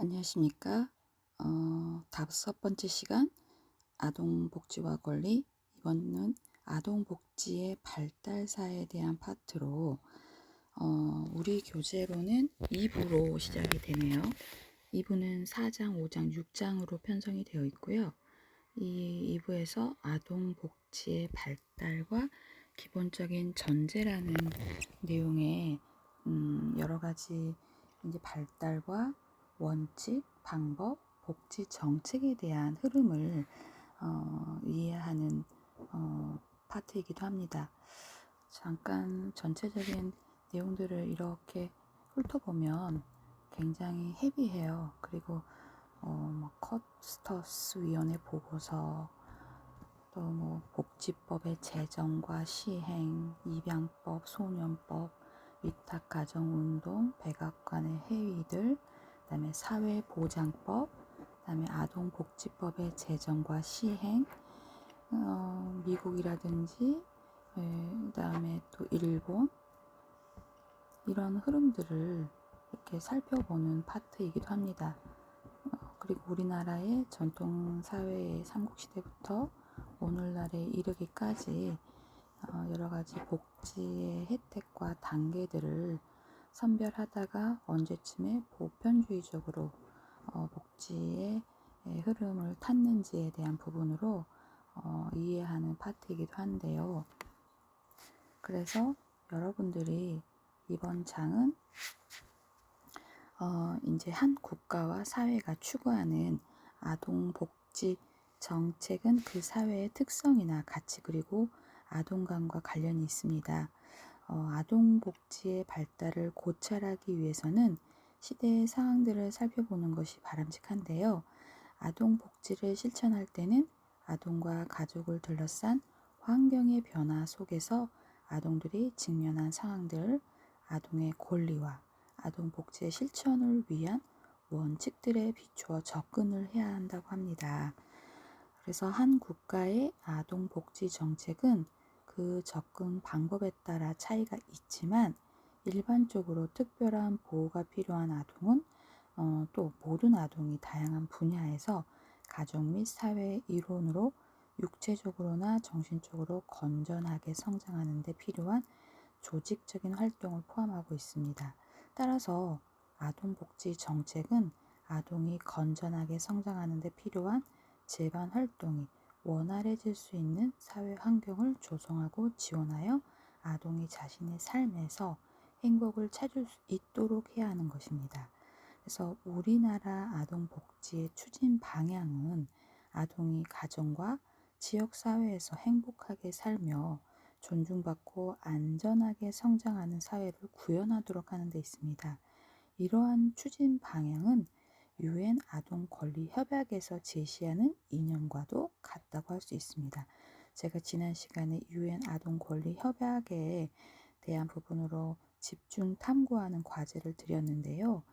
안녕하십니까? 5번째 시간 아동복지와 권리. 이번은 아동복지의 발달사에 대한 파트로 우리 교재로는 2부로 시작이 되네요. 2부는 4장, 5장, 6장으로 편성이 되어 있고요. 이 2부에서 아동복지의 발달과 기본적인 전제라는 내용의 여러 가지 이제 발달과 원칙, 방법, 복지 정책에 대한 흐름을 이해하는 파트이기도 합니다. 잠깐 전체적인 내용들을 이렇게 훑어보면 굉장히 헤비해요. 그리고 커스터스 위원회 보고서, 또 복지법의 제정과 시행, 입양법, 소년법, 위탁가정운동, 백악관의 회의들, 그다음에 사회보장법, 그다음에 아동복지법의 제정과 시행, 미국이라든지 그다음에 또 일본, 이런 흐름들을 이렇게 살펴보는 파트이기도 합니다. 그리고 우리나라의 전통사회의 삼국시대부터 오늘날에 이르기까지 여러 가지 복지의 혜택과 단계들을 선별하다가 언제쯤에 보편주의적으로 복지의 흐름을 탔는지에 대한 부분으로 이해하는 파트이기도 한데요. 그래서 여러분들이 이번 장은 이제 한 국가와 사회가 추구하는 아동복지 정책은 그 사회의 특성이나 가치, 그리고 아동감과 관련이 있습니다. 아동복지의 발달을 고찰하기 위해서는 시대의 상황들을 살펴보는 것이 바람직한데요. 아동복지를 실천할 때는 아동과 가족을 둘러싼 환경의 변화 속에서 아동들이 직면한 상황들, 아동의 권리와 아동복지의 실천을 위한 원칙들에 비추어 접근을 해야 한다고 합니다. 그래서 한 국가의 아동복지 정책은 그 접근 방법에 따라 차이가 있지만 일반적으로 특별한 보호가 필요한 아동은 또 모든 아동이 다양한 분야에서 가족 및 사회의 일원으로 육체적으로나 정신적으로 건전하게 성장하는 데 필요한 조직적인 활동을 포함하고 있습니다. 따라서 아동복지 정책은 아동이 건전하게 성장하는 데 필요한 재반 활동이 원활해질 수 있는 사회 환경을 조성하고 지원하여 아동이 자신의 삶에서 행복을 찾을 수 있도록 해야 하는 것입니다. 그래서 우리나라 아동복지의 추진 방향은 아동이 가정과 지역사회에서 행복하게 살며 존중받고 안전하게 성장하는 사회를 구현하도록 하는 데 있습니다. 이러한 추진 방향은 유엔 아동 권리 협약에서 제시하는 이념과도 같다고 할 수 있습니다. 제가 지난 시간에 유엔 아동 권리 협약에 대한 부분으로 집중 탐구하는 과제를 드렸는데요.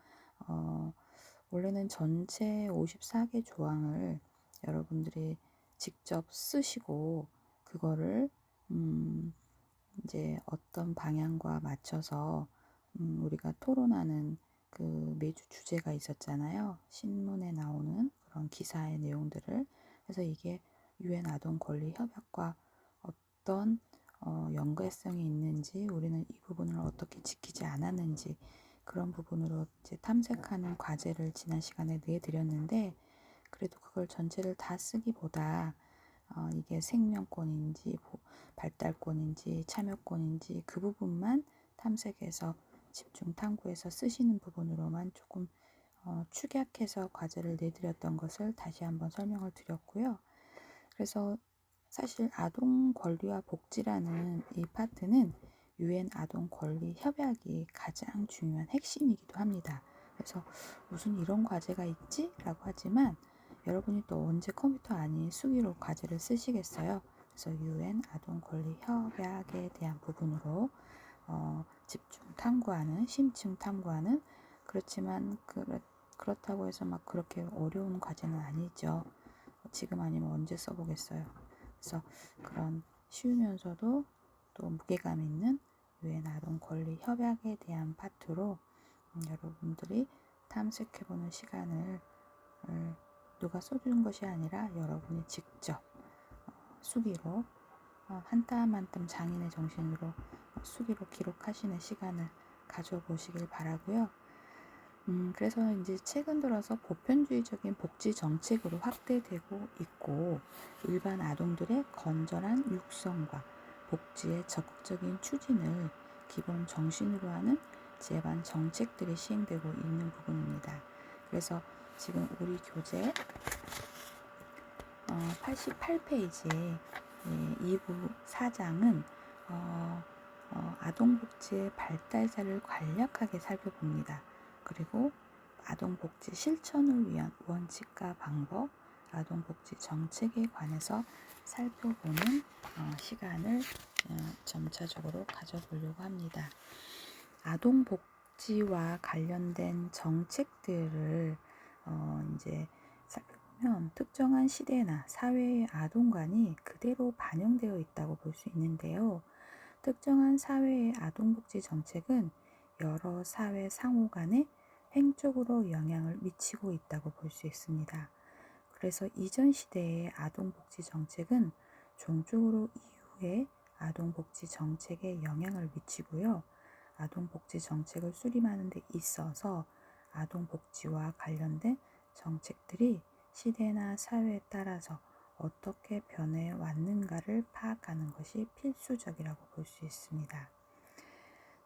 원래는 전체 54개 조항을 여러분들이 직접 쓰시고 그거를 이제 어떤 방향과 맞춰서 우리가 토론하는 그 매주 주제가 있었잖아요. 신문에 나오는 그런 기사의 내용들을. 그래서 이게 유엔 아동 권리 협약과 어떤 연관성이 있는지, 우리는 이 부분을 어떻게 지키지 않았는지, 그런 부분으로 이제 탐색하는 과제를 지난 시간에 내드렸는데, 그래도 그걸 전체를 다 쓰기보다 이게 생명권인지 발달권인지 참여권인지 그 부분만 탐색해서 집중 탐구해서 쓰시는 부분으로만 조금 축약해서 과제를 내드렸던 것을 다시 한번 설명을 드렸고요. 그래서 사실 아동 권리와 복지라는 이 파트는 유엔 아동 권리 협약이 가장 중요한 핵심이기도 합니다. 그래서 무슨 이런 과제가 있지? 라고 하지만 여러분이 또 언제 컴퓨터 아닌 수기로 과제를 쓰시겠어요? 그래서 유엔 아동 권리 협약에 대한 부분으로 집중 탐구하는, 심층 탐구하는, 그렇지만 그렇다고 해서 막 그렇게 어려운 과제는 아니죠. 지금 아니면 언제 써보겠어요. 그래서 그런 쉬우면서도 또 무게감 있는 유엔 아동 권리 협약에 대한 파트로 여러분들이 탐색해보는 시간을 누가 써준 것이 아니라 여러분이 직접 수기로 한 땀 한 땀 장인의 정신으로 수기로 기록하시는 시간을 가져보시길 바라고요. 그래서 이제 최근 들어서 보편주의적인 복지 정책으로 확대되고 있고, 일반 아동들의 건전한 육성과 복지의 적극적인 추진을 기본 정신으로 하는 제반 정책들이 시행되고 있는 부분입니다. 그래서 지금 우리 교재 88페이지에 2부 4장은 아동복지의 발달사를 간략하게 살펴봅니다. 그리고 아동복지 실천을 위한 원칙과 방법, 아동복지 정책에 관해서 살펴보는 시간을 점차적으로 가져보려고 합니다. 아동복지와 관련된 정책들을 이제 살펴보면 특정한 시대나 사회의 아동관이 그대로 반영되어 있다고 볼 수 있는데요. 특정한 사회의 아동복지 정책은 여러 사회 상호 간에 횡적으로 영향을 미치고 있다고 볼 수 있습니다. 그래서 이전 시대의 아동복지 정책은 종적으로 이후의 아동복지 정책에 영향을 미치고요. 아동복지 정책을 수립하는 데 있어서 아동복지와 관련된 정책들이 시대나 사회에 따라서 어떻게 변해 왔는가를 파악하는 것이 필수적이라고 볼 수 있습니다.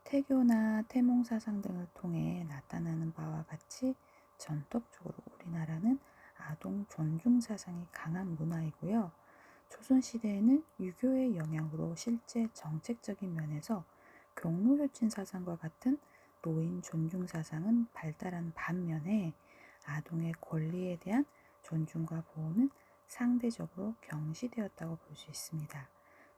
태교나 태몽사상 등을 통해 나타나는 바와 같이 전통적으로 우리나라는 아동 존중 사상이 강한 문화이고요. 조선시대에는 유교의 영향으로 실제 정책적인 면에서 경로효친 사상과 같은 노인 존중 사상은 발달한 반면에 아동의 권리에 대한 존중과 보호는 상대적으로 경시되었다고 볼 수 있습니다.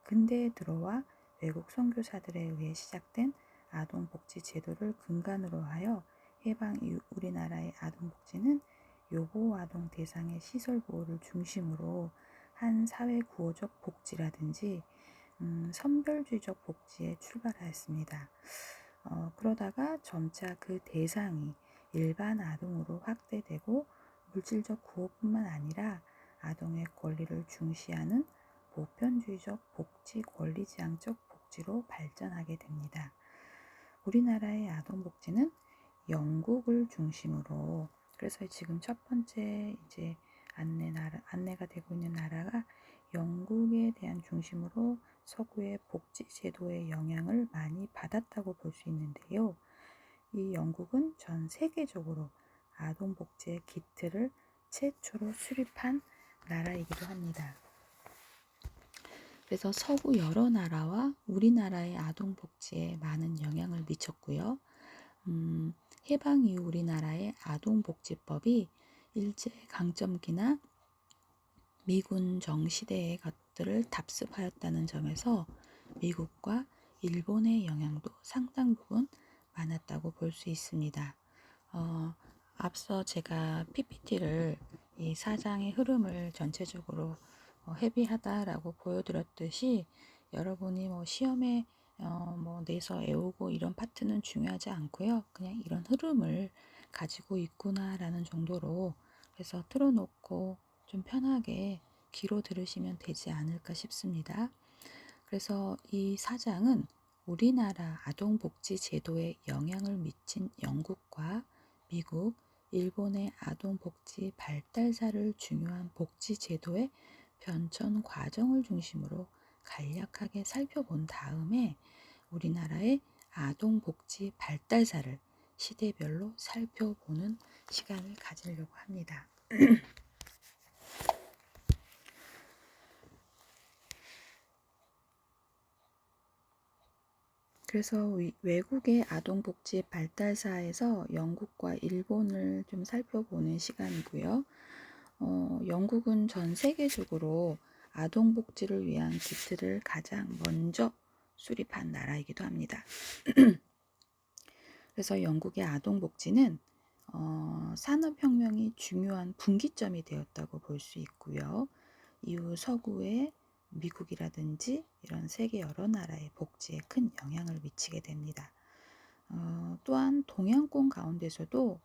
근대에 들어와 외국 선교사들에 의해 시작된 아동복지 제도를 근간으로 하여 해방 이후 우리나라의 아동복지는 요보 아동 대상의 시설 보호를 중심으로 한 사회 구호적 복지라든지 선별주의적 복지에 출발하였습니다. 그러다가 점차 그 대상이 일반 아동으로 확대되고 물질적 구호뿐만 아니라 아동의 권리를 중시하는 보편주의적 복지 권리지향적 복지로 발전하게 됩니다. 우리나라의 아동복지는 영국을 중심으로, 그래서 지금 첫 번째 이제 안내가 되고 있는 나라가 영국에 대한 중심으로 서구의 복지 제도의 영향을 많이 받았다고 볼 수 있는데요. 이 영국은 전 세계적으로 아동복지의 기틀을 최초로 수립한 나라이기도 합니다. 그래서 서구 여러 나라와 우리나라의 아동복지에 많은 영향을 미쳤고요. 해방 이후 우리나라의 아동복지법이 일제강점기나 미군 정시대의 것들을 답습하였다는 점에서 미국과 일본의 영향도 상당 부분 많았다고 볼 수 있습니다. 앞서 제가 PPT를 이 사장의 흐름을 전체적으로 헤비하다라고 보여드렸듯이 여러분이 시험에 내서 외우고 이런 파트는 중요하지 않고요. 그냥 이런 흐름을 가지고 있구나라는 정도로 그래서 틀어놓고 좀 편하게 귀로 들으시면 되지 않을까 싶습니다. 그래서 이 사장은 우리나라 아동복지 제도에 영향을 미친 영국과 미국, 일본의 아동복지 발달사를 중요한 복지 제도의 변천 과정을 중심으로 간략하게 살펴본 다음에 우리나라의 아동복지 발달사를 시대별로 살펴보는 시간을 가지려고 합니다. 그래서 외국의 아동복지 발달사에서 영국과 일본을 좀 살펴보는 시간이고요. 영국은 전 세계적으로 아동복지를 위한 기틀을 가장 먼저 수립한 나라이기도 합니다. 그래서 영국의 아동복지는 산업혁명이 중요한 분기점이 되었다고 볼 수 있고요. 이후 서구의 미국이라든지 이런 세계 여러 나라의 복지에 큰 영향을 미치게 됩니다. 또한 동양권 가운데서도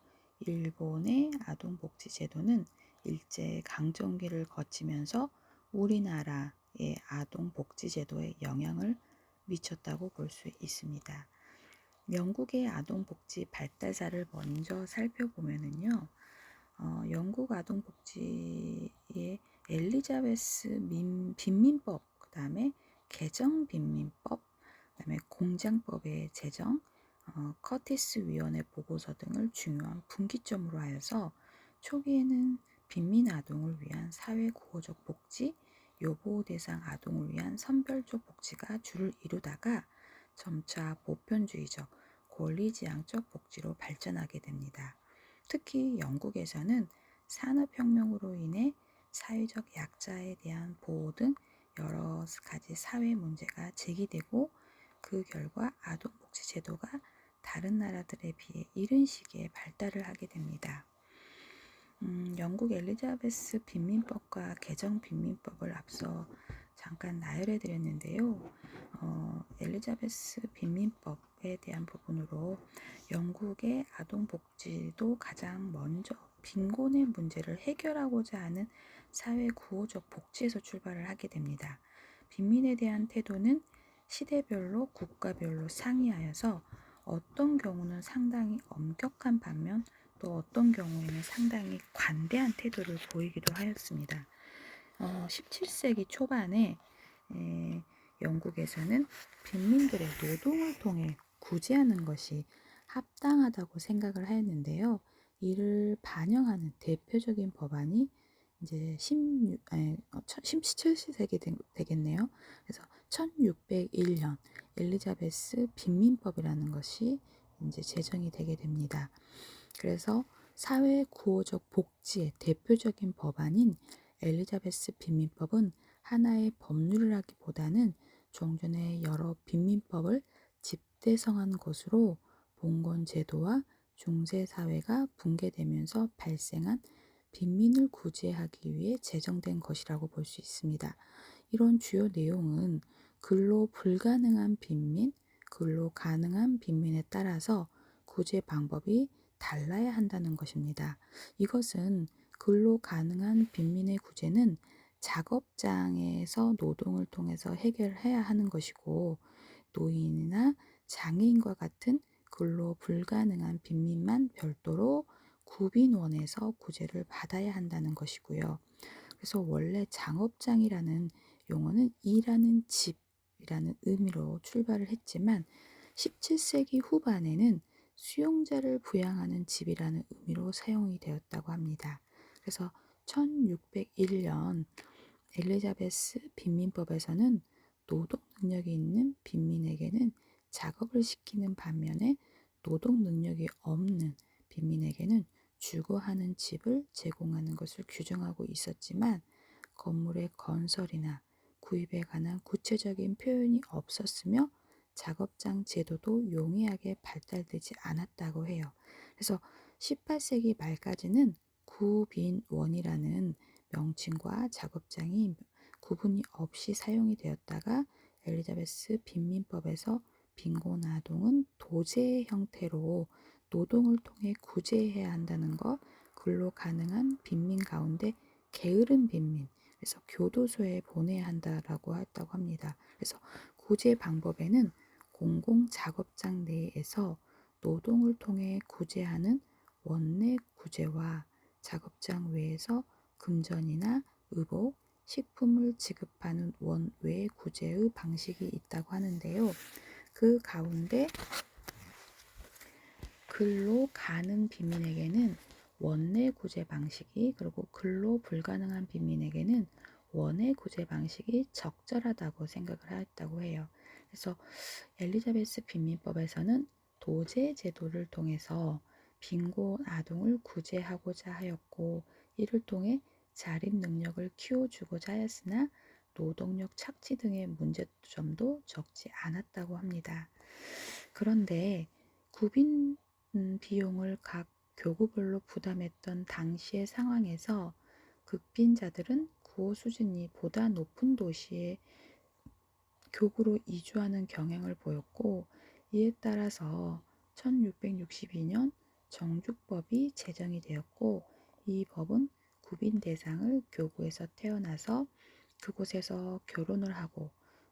일본의 아동복지제도는 일제 강점기를 거치면서 우리나라의 아동복지제도에 영향을 미쳤다고 볼 수 있습니다. 영국의 아동복지 발달사를 먼저 살펴보면은요, 영국 아동복지의 엘리자베스 빈민법, 그 다음에 개정 빈민법, 그 다음에 공장법의 제정, 커티스 위원회 보고서 등을 중요한 분기점으로 하여서 초기에는 빈민 아동을 위한 사회 구호적 복지, 요보 대상 아동을 위한 선별적 복지가 주를 이루다가 점차 보편주의적, 권리지향적 복지로 발전하게 됩니다. 특히 영국에서는 산업혁명으로 인해 사회적 약자에 대한 보호 등 여러 가지 사회 문제가 제기되고 그 결과 아동복지 제도가 다른 나라들에 비해 이른 시기에 발달을 하게 됩니다. 영국 엘리자베스 빈민법과 개정 빈민법을 앞서 잠깐 나열해 드렸는데요. 엘리자베스 빈민법에 대한 부분으로 영국의 아동복지도 가장 먼저 빈곤의 문제를 해결하고자 하는 사회 구호적 복지에서 출발을 하게 됩니다. 빈민에 대한 태도는 시대별로 국가별로 상이하여서 어떤 경우는 상당히 엄격한 반면 또 어떤 경우에는 상당히 관대한 태도를 보이기도 하였습니다. 17세기 초반에 영국에서는 빈민들의 노동을 통해 구제하는 것이 합당하다고 생각을 하였는데요. 이를 반영하는 대표적인 법안이 이제 17세기 되겠네요. 그래서 1601년 엘리자베스 빈민법이라는 것이 이제 제정이 되게 됩니다. 그래서 사회 구호적 복지의 대표적인 법안인 엘리자베스 빈민법은 하나의 법률이라기보다는 종전의 여러 빈민법을 집대성한 것으로 봉건 제도와 중세 사회가 붕괴되면서 발생한 빈민을 구제하기 위해 제정된 것이라고 볼 수 있습니다. 이런 주요 내용은 근로 불가능한 빈민, 근로 가능한 빈민에 따라서 구제 방법이 달라야 한다는 것입니다. 이것은 근로 가능한 빈민의 구제는 작업장에서 노동을 통해서 해결해야 하는 것이고 노인이나 장애인과 같은 근로 불가능한 빈민만 별도로 구빈원에서 구제를 받아야 한다는 것이고요. 그래서 원래 장업장이라는 용어는 일하는 집이라는 의미로 출발을 했지만 17세기 후반에는 수용자를 부양하는 집이라는 의미로 사용이 되었다고 합니다. 그래서 1601년 엘리자베스 빈민법에서는 노동 능력이 있는 빈민에게는 작업을 시키는 반면에 노동 능력이 없는 빈민에게는 주거하는 집을 제공하는 것을 규정하고 있었지만 건물의 건설이나 구입에 관한 구체적인 표현이 없었으며 작업장 제도도 용이하게 발달되지 않았다고 해요. 그래서 18세기 말까지는 구빈원이라는 명칭과 작업장이 구분이 없이 사용이 되었다가 엘리자베스 빈민법에서 빈곤 아동은 도제 형태로 노동을 통해 구제해야 한다는 것, 근로 가능한 빈민 가운데 게으른 빈민, 그래서 교도소에 보내야 한다라고 했다고 합니다. 그래서 구제 방법에는 공공 작업장 내에서 노동을 통해 구제하는 원내 구제와 작업장 외에서 금전이나 의복, 식품을 지급하는 원외 구제의 방식이 있다고 하는데요. 그 가운데 근로 가능 빈민에게는 원내 구제 방식이 그리고 근로 불가능한 빈민에게는 원외 구제 방식이 적절하다고 생각을 하였다고 해요. 그래서 엘리자베스 빈민법에서는 도제 제도를 통해서 빈곤 아동을 구제하고자 하였고 이를 통해 자립 능력을 키워주고자 하였으나 노동력 착취 등의 문제점도 적지 않았다고 합니다. 그런데 구빈 비용을 각 교구별로 부담했던 당시의 상황에서 극빈자들은 구호 수준이 보다 높은 도시에 교구로 이주하는 경향을 보였고 이에 따라서 1662년 정죽법이 제정이 되었고, 이 법은 구빈 대상을 교구에서 태어나서 그곳에서 결혼을 하고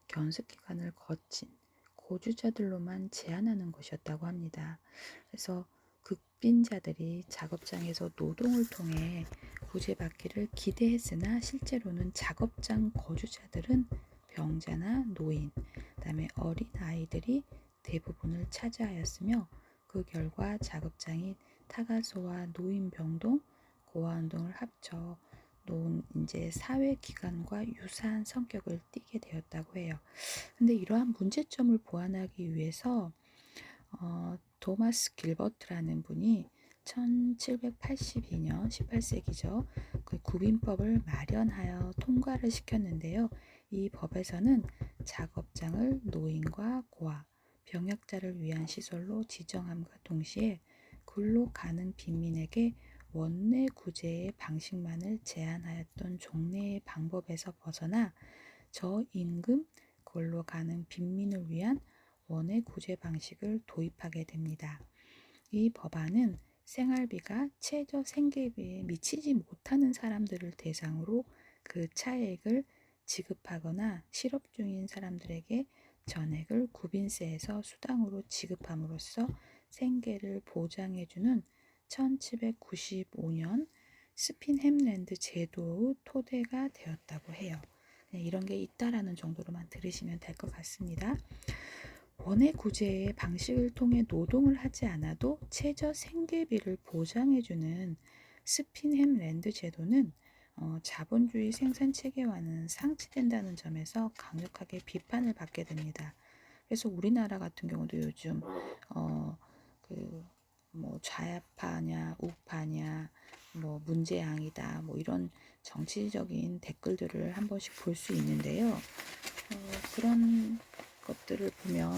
견습기간을 거친 고주자들로만 제한하는 것이었다고 합니다. 그래서 극빈자들이 작업장에서 노동을 통해 구제받기를 기대했으나 실제로는 작업장 거주자들은 병자나 노인, 그다음에 어린 아이들이 대부분을 차지하였으며 그 결과 작업장이 타가소와 노인병동, 고아운동을 합쳐 놓은 이제 사회 기관과 유사한 성격을 띠게 되었다고 해요. 근데 이러한 문제점을 보완하기 위해서 토마스 길버트라는 분이 1782년 18세기죠. 그 구빈법을 마련하여 통과를 시켰는데요. 이 법에서는 작업장을 노인과 고아, 병역자를 위한 시설로 지정함과 동시에 근로 가능 빈민에게 원내 구제의 방식만을 제한하였던 종래의 방법에서 벗어나 저임금 근로 가능 빈민을 위한 원외 구제 방식을 도입하게 됩니다. 이 법안은 생활비가 최저 생계비에 미치지 못하는 사람들을 대상으로 그 차액을 지급하거나 실업 중인 사람들에게 전액을 구빈세에서 수당으로 지급함으로써 생계를 보장해주는 1795년 스핀햄랜드 제도의 토대가 되었다고 해요. 이런 게 있다라는 정도로만 들으시면 될 것 같습니다. 원외 구제의 방식을 통해 노동을 하지 않아도 최저 생계비를 보장해주는 스핀햄랜드 제도는 자본주의 생산 체계와는 상치된다는 점에서 강력하게 비판을 받게 됩니다. 그래서 우리나라 같은 경우도 요즘 좌파냐 우파냐 문재앙이다 이런 정치적인 댓글들을 한 번씩 볼 수 있는데요. 그런 것들을 보면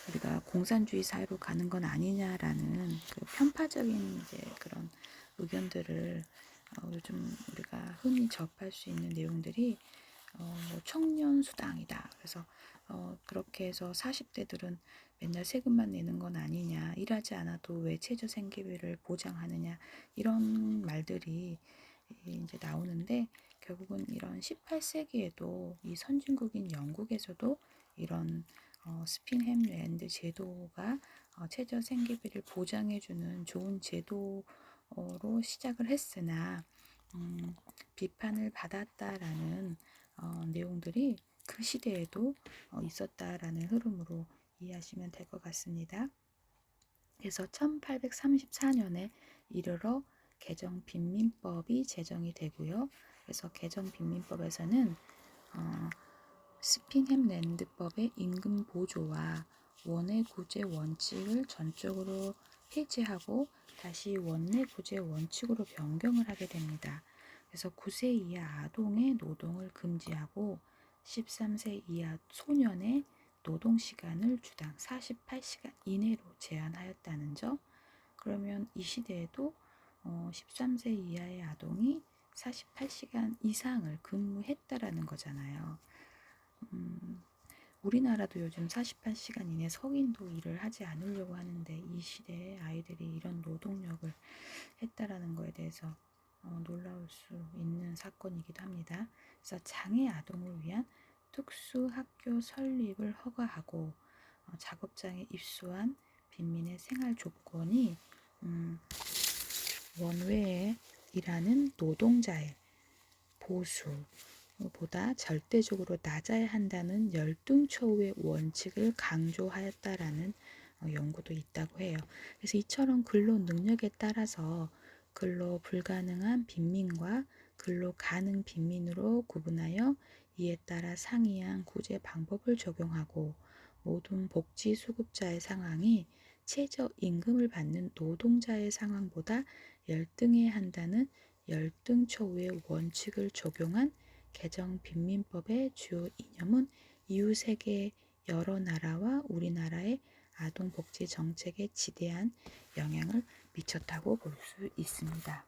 우리가 공산주의 사회로 가는 건 아니냐라는 편파적인 이제 그런 의견들을 요즘 우리가 흔히 접할 수 있는 내용들이 청년 수당이다. 그래서 그렇게 해서 40대들은 맨날 세금만 내는 건 아니냐, 일하지 않아도 왜 최저 생계비를 보장하느냐 이런 말들이 이제 나오는데 결국은 이런 18세기에도 이 선진국인 영국에서도 이런 스핀햄랜드 제도가 최저 생계비를 보장해주는 좋은 제도로 시작을 했으나 비판을 받았다라는 내용들이 그 시대에도 있었다라는 흐름으로 이해하시면 될 것 같습니다. 그래서 1834년에 이르러 개정 빈민법이 제정이 되고요. 그래서 개정 빈민법에서는 스핑햄랜드법의 임금 보조와 원외 구제 원칙을 전적으로 해제하고 다시 원내 구제 원칙으로 변경을 하게 됩니다. 그래서 9세 이하 아동의 노동을 금지하고 13세 이하 소년의 노동 시간을 주당 48시간 이내로 제한하였다는 점. 그러면 이 시대에도 13세 이하의 아동이 48시간 이상을 근무했다라는 거잖아요. 우리나라도 요즘 48시간 이내 성인도 일을 하지 않으려고 하는데 이 시대에 아이들이 이런 노동력을 했다라는 거에 대해서 놀라울 수 있는 사건이기도 합니다. 그래서 장애 아동을 위한 특수 학교 설립을 허가하고 작업장에 입소한 빈민의 생활 조건이 원외에 일하는 노동자의 보수보다 절대적으로 낮아야 한다는 열등처우의 원칙을 강조하였다라는 연구도 있다고 해요. 그래서 이처럼 근로 능력에 따라서 근로 불가능한 빈민과 근로 가능 빈민으로 구분하여 이에 따라 상이한 구제 방법을 적용하고 모든 복지 수급자의 상황이 최저 임금을 받는 노동자의 상황보다 열등해야 한다는 열등처우의 원칙을 적용한 개정 빈민법의 주요 이념은 이후 세계 여러 나라와 우리나라의 아동복지 정책에 지대한 영향을 미쳤다고 볼 수 있습니다.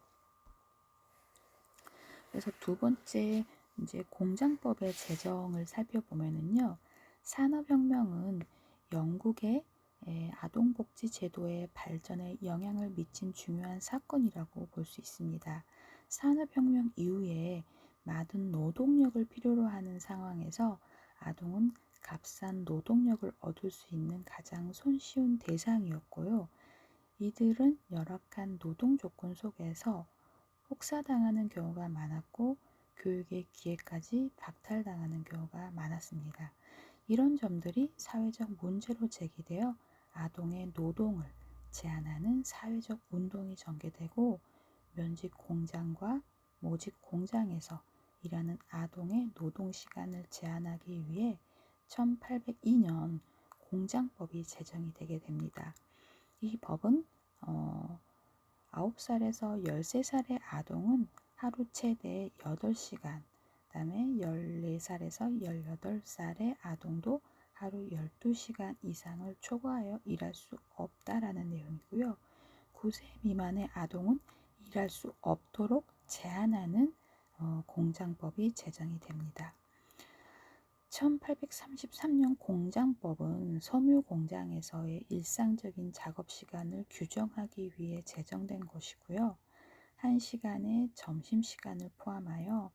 그래서 두 번째 이제 공장법의 제정을 살펴보면은요, 산업혁명은 영국의 아동복지 제도의 발전에 영향을 미친 중요한 사건이라고 볼 수 있습니다. 산업혁명 이후에 많은 노동력을 필요로 하는 상황에서 아동은 값싼 노동력을 얻을 수 있는 가장 손쉬운 대상이었고요. 이들은 열악한 노동 조건 속에서 혹사당하는 경우가 많았고 교육의 기회까지 박탈당하는 경우가 많았습니다. 이런 점들이 사회적 문제로 제기되어 아동의 노동을 제한하는 사회적 운동이 전개되고 면직 공장과 모직 공장에서 일하는 아동의 노동 시간을 제한하기 위해 1802년 공장법이 제정이 되게 됩니다. 이 법은 9살에서 13살의 아동은 하루 최대 8시간, 그다음에 14살에서 18살의 아동도 하루 12시간 이상을 초과하여 일할 수 없다라는 내용이고요. 9세 미만의 아동은 일할 수 없도록 제한하는 공장법이 제정이 됩니다. 1833년 공장법은 섬유 공장에서의 일상적인 작업 시간을 규정하기 위해 제정된 것이고요. 1시간의 점심시간을 포함하여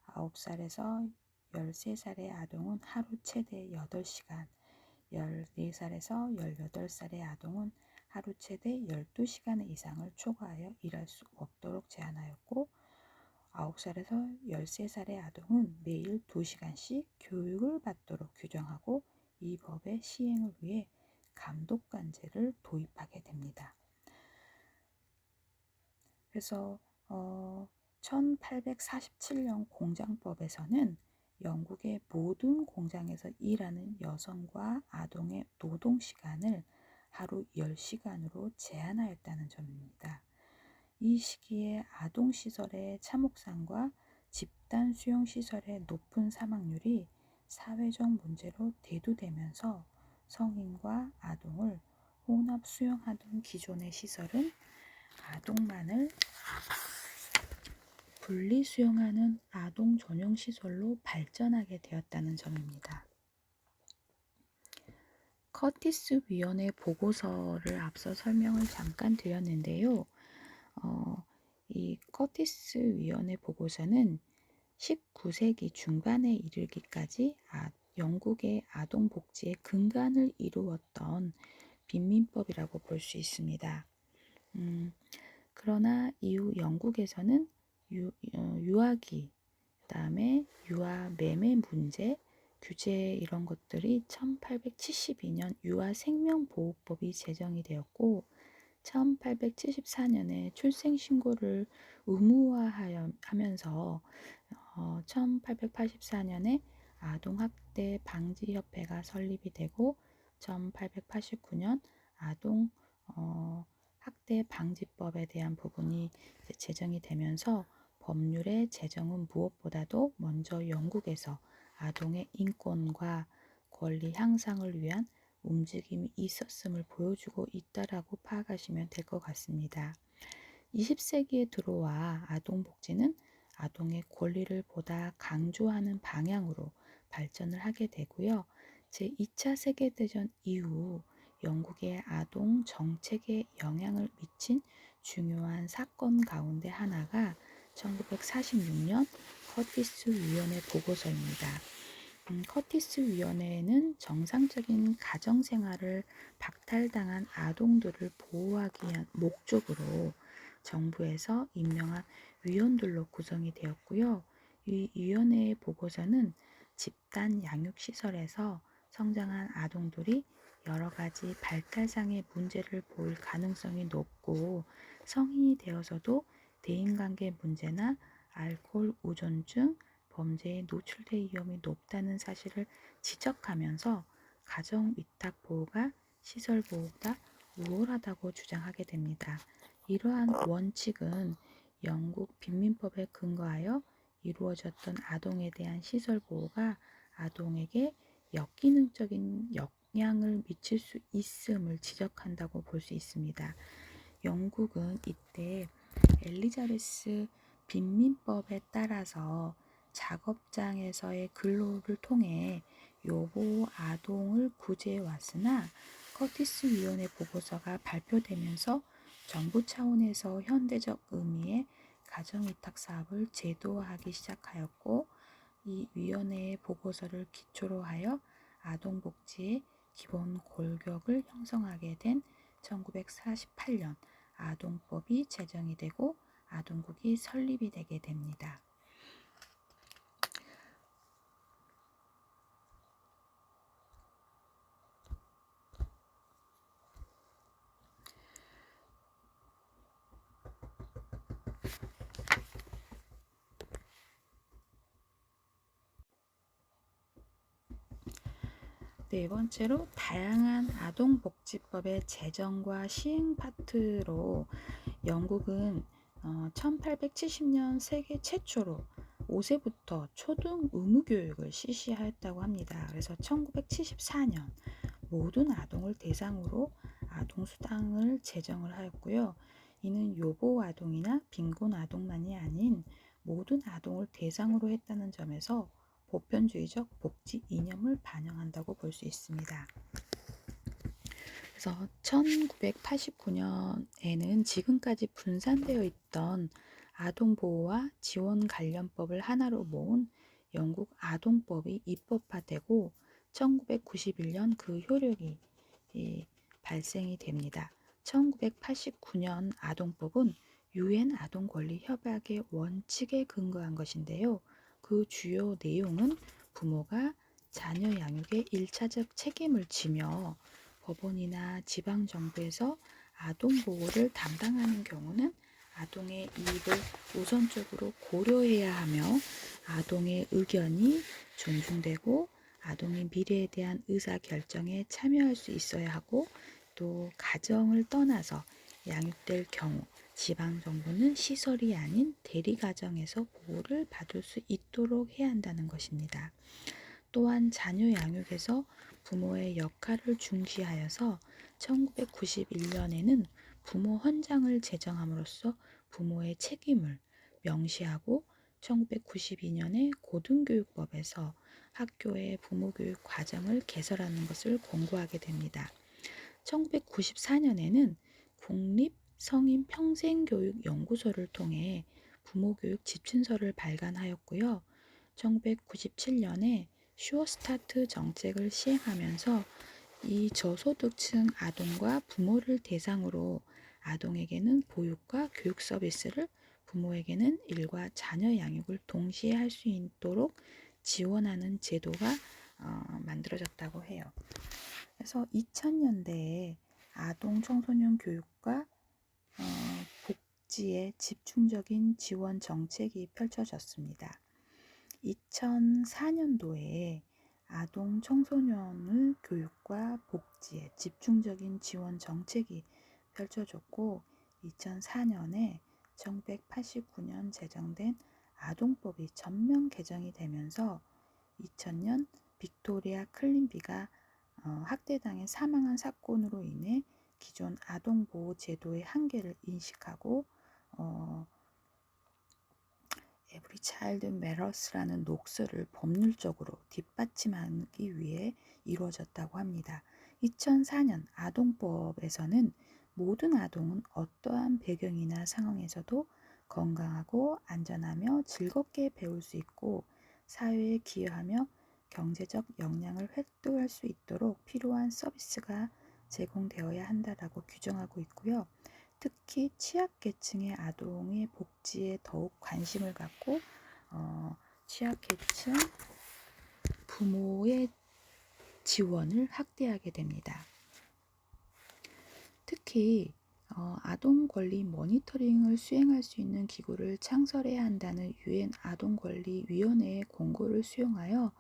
9살에서 13살의 아동은 하루 최대 8시간, 14살에서 18살의 아동은 하루 최대 12시간 이상을 초과하여 일할 수 없도록 제한하였고 9살에서 13살의 아동은 매일 2시간씩 교육을 받도록 규정하고 이 법의 시행을 위해 감독관제를 도입하게 됩니다. 그래서 1847년 공장법에서는 영국의 모든 공장에서 일하는 여성과 아동의 노동시간을 하루 10시간으로 제한하였다는 점입니다. 이 시기에 아동시설의 참혹상과 집단 수용시설의 높은 사망률이 사회적 문제로 대두되면서 성인과 아동을 혼합 수용하던 기존의 시설은 아동만을 분리 수용하는 아동 전용 시설로 발전하게 되었다는 점입니다. 커티스 위원회 보고서를 앞서 설명을 잠깐 드렸는데요. 이 커티스 위원회 보고서는 19세기 중반에 이르기까지 영국의 아동 복지의 근간을 이루었던 빈민법이라고 볼 수 있습니다. 그러나 이후 영국에서는 유아기, 그다음에 유아 매매 문제, 규제 이런 것들이 1872년 유아생명보호법이 제정이 되었고 1874년에 출생신고를 의무화하면서 1884년에 아동학대 방지협회가 설립이 되고 1889년 아동 학대 방지법에 대한 부분이 제정이 되면서 법률의 제정은 무엇보다도 먼저 영국에서 아동의 인권과 권리 향상을 위한 움직임이 있었음을 보여주고 있다라고 파악하시면 될 것 같습니다. 20세기에 들어와 아동복지는 아동의 권리를 보다 강조하는 방향으로 발전을 하게 되고요. 제2차 세계대전 이후 영국의 아동 정책에 영향을 미친 중요한 사건 가운데 하나가 1946년 커티스 위원회 보고서입니다. 커티스 위원회는 정상적인 가정생활을 박탈당한 아동들을 보호하기 위한 목적으로 정부에서 임명한 위원들로 구성이 되었고요. 이 위원회의 보고서는 집단 양육시설에서 성장한 아동들이 여러 가지 발달상의 문제를 보일 가능성이 높고 성인이 되어서도 대인관계 문제나 알코올 의존증, 범죄에 노출될 위험이 높다는 사실을 지적하면서 가정위탁 보호가 시설 보호보다 우월하다고 주장하게 됩니다. 이러한 원칙은 영국 빈민법에 근거하여 이루어졌던 아동에 대한 시설 보호가 아동에게 역기능적인 영향을 미칠 수 있음을 지적한다고 볼 수 있습니다. 영국은 이때 엘리자베스 빈민법에 따라서 작업장에서의 근로를 통해 요보 아동을 구제해 왔으나 커티스 위원회 보고서가 발표되면서 정부 차원에서 현대적 의미의 가정위탁 사업을 제도화하기 시작하였고, 이 위원회의 보고서를 기초로 하여 아동복지의 기본 골격을 형성하게 된 1948년 아동법이 제정이 되고 아동국이 설립이 되게 됩니다. 네 번째로 다양한 아동복지법의 제정과 시행 파트로 영국은 1870년 세계 최초로 5세부터 초등 의무교육을 실시하였다고 합니다. 그래서 1974년 모든 아동을 대상으로 아동수당을 제정을 하였고요. 이는 요보 아동이나 빈곤 아동만이 아닌 모든 아동을 대상으로 했다는 점에서 보편주의적 복지 이념을 반영한다고 볼 수 있습니다. 그래서 1989년에는 지금까지 분산되어 있던 아동보호와 지원관련법을 하나로 모은 영국 아동법이 입법화되고 1991년 그 효력이 발생이 됩니다. 1989년 아동법은 UN 아동권리협약의 원칙에 근거한 것인데요. 그 주요 내용은 부모가 자녀 양육에 1차적 책임을 지며 법원이나 지방정부에서 아동보호를 담당하는 경우는 아동의 이익을 우선적으로 고려해야 하며 아동의 의견이 존중되고 아동의 미래에 대한 의사결정에 참여할 수 있어야 하고, 또 가정을 떠나서 양육될 경우 지방정부는 시설이 아닌 대리가정에서 보호를 받을 수 있도록 해야 한다는 것입니다. 또한 자녀 양육에서 부모의 역할을 중시하여서 1991년에는 부모 헌장을 제정함으로써 부모의 책임을 명시하고 1992년에 고등교육법에서 학교의 부모교육 과정을 개설하는 것을 권고하게 됩니다. 1994년에는 국립성인평생교육연구소를 통해 부모교육 지침서를 발간하였고요. 1997년에 슈어스타트 정책을 시행하면서 이 저소득층 아동과 부모를 대상으로 아동에게는 보육과 교육 서비스를, 부모에게는 일과 자녀 양육을 동시에 할 수 있도록 지원하는 제도가 만들어졌다고 해요. 그래서 2000년대에 아동 청소년 교육과 복지에 집중적인 지원 정책이 펼쳐졌습니다. 2004년도에 아동 청소년의 교육과 복지에 집중적인 지원 정책이 펼쳐졌고, 2004년에 1989년 제정된 아동법이 전면 개정이 되면서 2000년 빅토리아 클린비가 학대당해 사망한 사건으로 인해 기존 아동보호 제도의 한계를 인식하고 Every Child Matters라는 녹서를 법률적으로 뒷받침하기 위해 이루어졌다고 합니다. 2004년 아동법에서는 모든 아동은 어떠한 배경이나 상황에서도 건강하고 안전하며 즐겁게 배울 수 있고 사회에 기여하며 경제적 역량을 획득할 수 있도록 필요한 서비스가 제공되어야 한다라고 규정하고 있고요. 특히 취약계층의 아동의 복지에 더욱 관심을 갖고 취약계층 부모의 지원을 확대하게 됩니다. 특히 아동권리 모니터링을 수행할 수 있는 기구를 창설해야 한다는 UN 아동권리위원회의 공고를 수용하여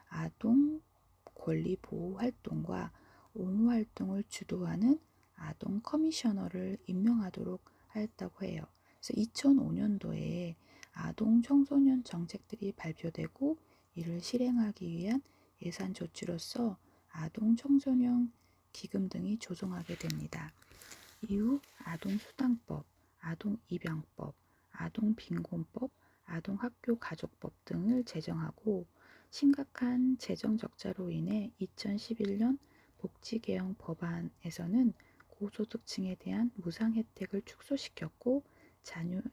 아동권리 보호 활동과 옹호 활동을 주도하는 아동 커미셔너를 임명하도록 하였다고 해요. 그래서 2005년도에 아동 청소년 정책들이 발표되고 이를 실행하기 위한 예산 조치로서 아동 청소년 기금 등이 조성하게 됩니다. 이후 아동수당법, 아동입양법, 아동빈곤법, 아동학교가족법 등을 제정하고 심각한 재정 적자로 인해 2011년 복지개혁 법안에서는 고소득층에 대한 무상 혜택을 축소시켰고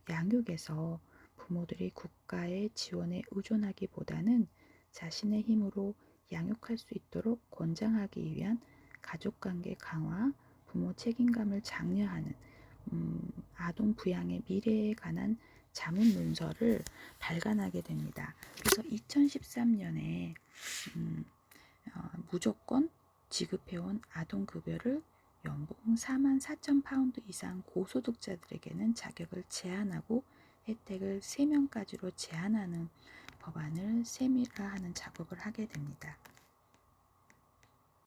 양육에서 부모들이 국가의 지원에 의존하기보다는 자신의 힘으로 양육할 수 있도록 권장하기 위한 가족관계 강화, 부모 책임감을 장려하는 아동 부양의 미래에 관한 자문 문서를 발간하게 됩니다. 그래서 2013년에 무조건 지급해온 아동급여를 연봉 44,000파운드 이상 고소득자들에게는 자격을 제한하고 혜택을 3명까지로 제한하는 법안을 세밀화하는 작업을 하게 됩니다.